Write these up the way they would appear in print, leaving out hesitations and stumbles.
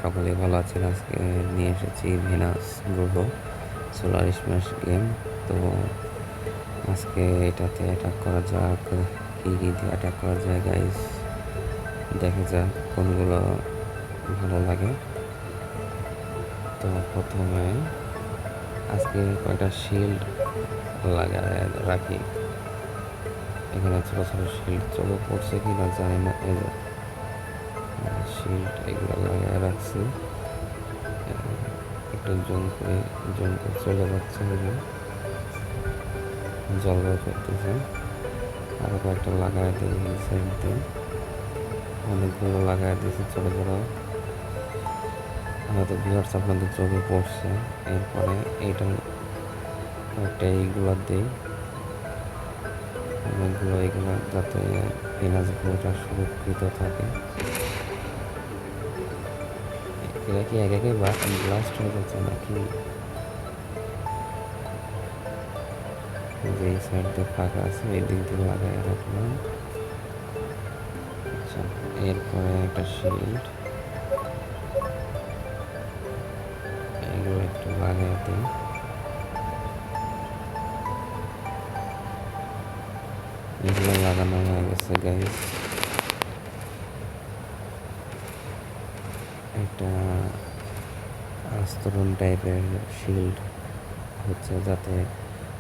সকলেই ভালো আছেন। আজকে নিয়ে এসেছি ভেনাস গ্রহ সোলার স্ম্যাশ গেম। তো আজকে এটাতে অ্যাটাক করা যাক, কী কী দিয়ে অ্যাটাক করা যায় গাইস, দেখা যাক কোনগুলো ভালো লাগে। তো প্রথমে আজকে কয়েকটা শিল্ড লাগায় রাখি। এখানে ছোটো ছোটো শিল্ড চোখে পড়ছে কি না জানি না, এই যে শিল্ড এগুলো লাগায় রাখছি। একটু জুম করে চলে যাচ্ছে, জলবায়ু করতেছে। আরও কয়েকটা লাগাই দিই সাইড দিয়ে, অনেকগুলো লাগাই দিয়েছি ছোটো ছোটো, হয়তো ভিউয়ার্স আপনাদের চোখে পড়ছে। এরপরে এইটা একটা এইগুলো দিই, অনেকগুলো এইগুলো, যাতে ভেনাস গ্রহটা সুরক্ষিত থাকে। এরা কি এক একে ব্লাস্ট হয়ে যাচ্ছে নাকি? যে সাইড দিয়ে ফাঁকা আছে এই দিক দিয়ে লাগাই রাখলাম। আচ্ছা, এরপরে একটা শিল্ড, এগুলো একটু লাগাই দিই। এগুলো লাগানো হয়ে গেছে গাইস। একটা আস্তরণ টাইপের শিল্ড হচ্ছে, যাতে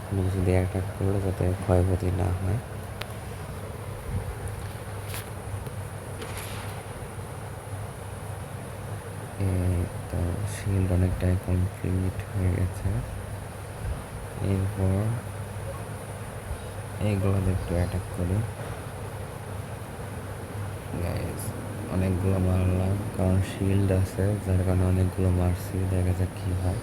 কোনো কিছু দিয়ে অ্যাটাক করলে যাতে ক্ষয়ক্ষতি না হয়। তো শিল্ড অনেকটাই কমপ্লিট হয়ে গেছে। এরপর এইগুলো একটু অ্যাটাক করি গাইস। অনেকগুলো মারলাম কারণ শিল্ড আছে, যার কারণে অনেকগুলো মারছি। দেখা যাক কি হয়।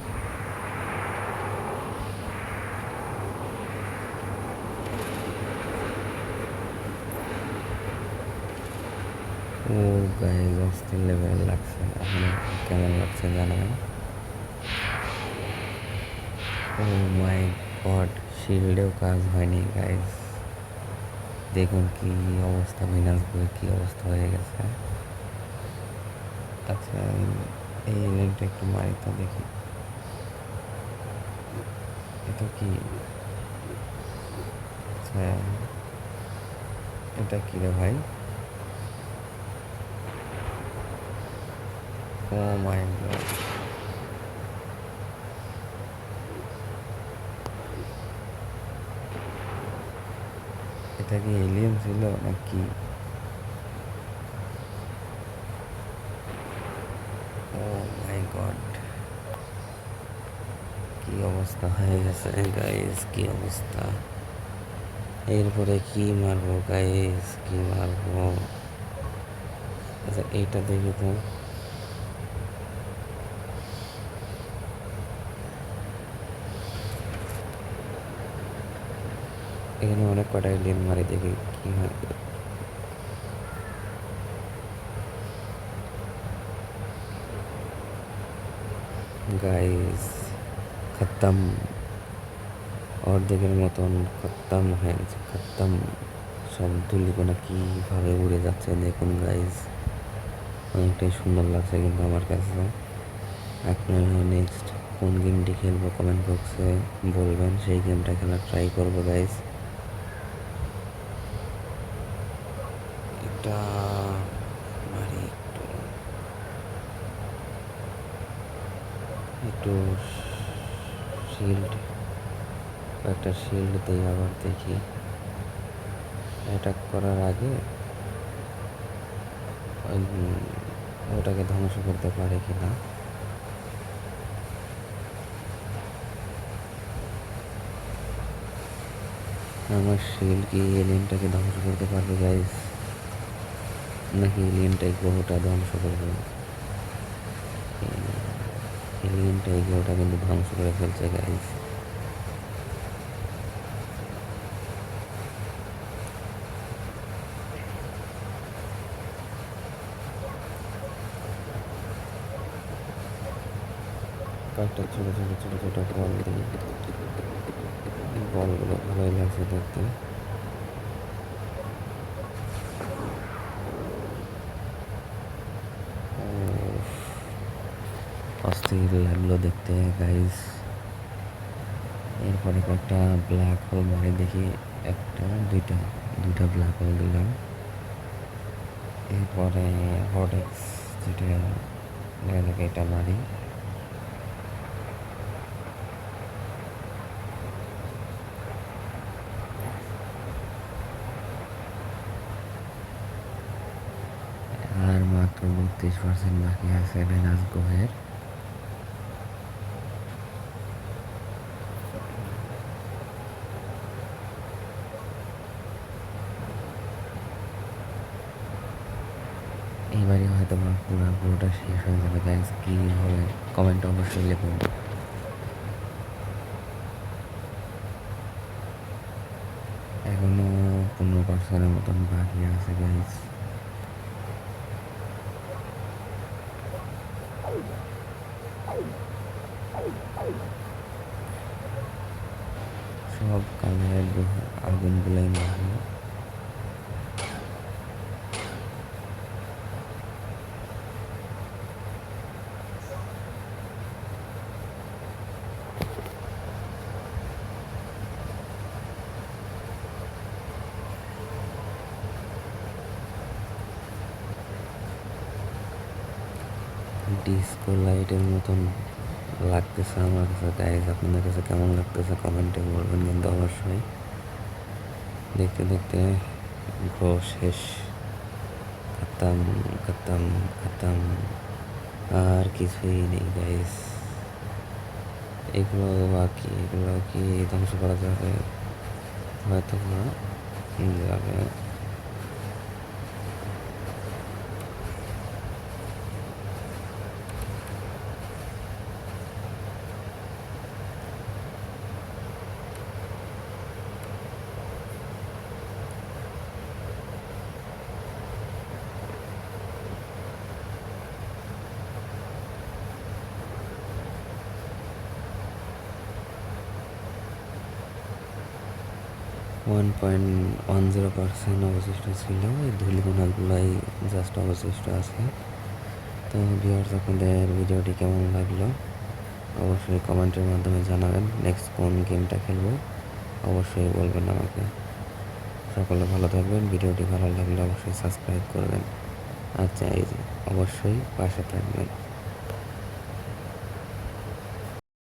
ও গাইস, অস্থির লেভেল লাগছে। এখন কেমন লাগছে জানাবেন। ও মাই গড, শিল্ডেও কাজ হয়নি গাইস। দেখুন কি অবস্থা, ভেনাস গ্রহের কি অবস্থা হয়ে গেছে। আচ্ছা, এই এলিয়েনটা একটু মারি তো দেখি। এটা কি? আচ্ছা, এটা কি রে ভাই? ও মাই গড, এটা কি এলিয়েন ছিল নাকি? ও মাই গড, কি অবস্থা হয়ে গেছে গাইস, কি অবস্থা। এরপরে কি মারবো গাইস, কি মারবো? আচ্ছা, এইটা দেখি তো। এখানে অনেক কটা এলিয়েন মারি, দেখি কি হয়। গাইস খতম, অর্ধেকের মতন খতম হয়ে গেছে, খতম। সব ধুলিকণা কীভাবে উড়ে যাচ্ছে দেখুন গাইস, অনেকটাই সুন্দর লাগছে কিন্তু আমার কাছে। আপনারা নেক্সট কোন গেমটি খেলবো কমেন্ট বক্সে বলবেন, সেই গেমটা খেলার ট্রাই করবো গাইস। এটা মারি একটু, একটু শিল্ড, কয়েকটা শিল্ড দিয়ে আবার দেখি অ্যাটাক করার আগে ওটাকে ধ্বংস করতে পারে কিনা। আমার শিল্ড কি এলিয়েনটাকে ধ্বংস করতে পারবে গাইস, নাকি এলিয়েনটাই গ্রহটা ধ্বংস করবে? এলিয়েনটাই গ্রহটা কিন্তু ধ্বংস করে ফেলছে গাইস। কয়েকটা ছোট ছোট ছোট ছোট বল দিই, বলগুলো ভালোই লাগছে দেখতে। অস্থির লাগলো দেখতে গাইস। এরপরে কয়েকটা ব্ল্যাক হোল মারি দেখি, একটা দুইটা ব্ল্যাক হোল দিলাম। এরপরে ভর্টেক্স যেটা দেখা যাক এটা মারি। আর মাত্র 32% বাকি আছে ভেনাস গ্রহের। এইবারই হয়তো বা পুরোটা শেষ হয়ে যাবে গাইস। কি হবে কমেন্ট অবশ্যই লিখুন। এখনো 15%-এর মতন বাকি আছে গাইস। সব কালারের আগুনগুলোই মারবো। ডিস্কো লাইটের মতন লাগতেছে আমার কাছে গাইজ। আপনাদের কাছে কেমন লাগতেছে কমেন্টে বলবেন কিন্তু অবশ্যই। দেখতে দেখতে গ্রহ শেষ। খতম খতম খতম, আর কিছুই নেই গাইজ। এগুলো কি ধ্বংস করা যাবে? হয়তো না যাবে। 1.10% অবশিষ্ট ছিল। এই ধূলিকণাগুলাই জাস্ট অবশিষ্ট আছে। তো ভিউয়ার্স, আপনাদের ভিডিওটি কেমন লাগলো অবশ্যই কমেন্টের মাধ্যমে জানাবেন। নেক্সট কোন গেমটা খেলবো অবশ্যই বলবেন আমাকে। সকলে ভালো থাকবেন। ভিডিওটি ভালো লাগলে অবশ্যই সাবস্ক্রাইব করবেন, আর চাই অবশ্যই পাশে থাকবেন।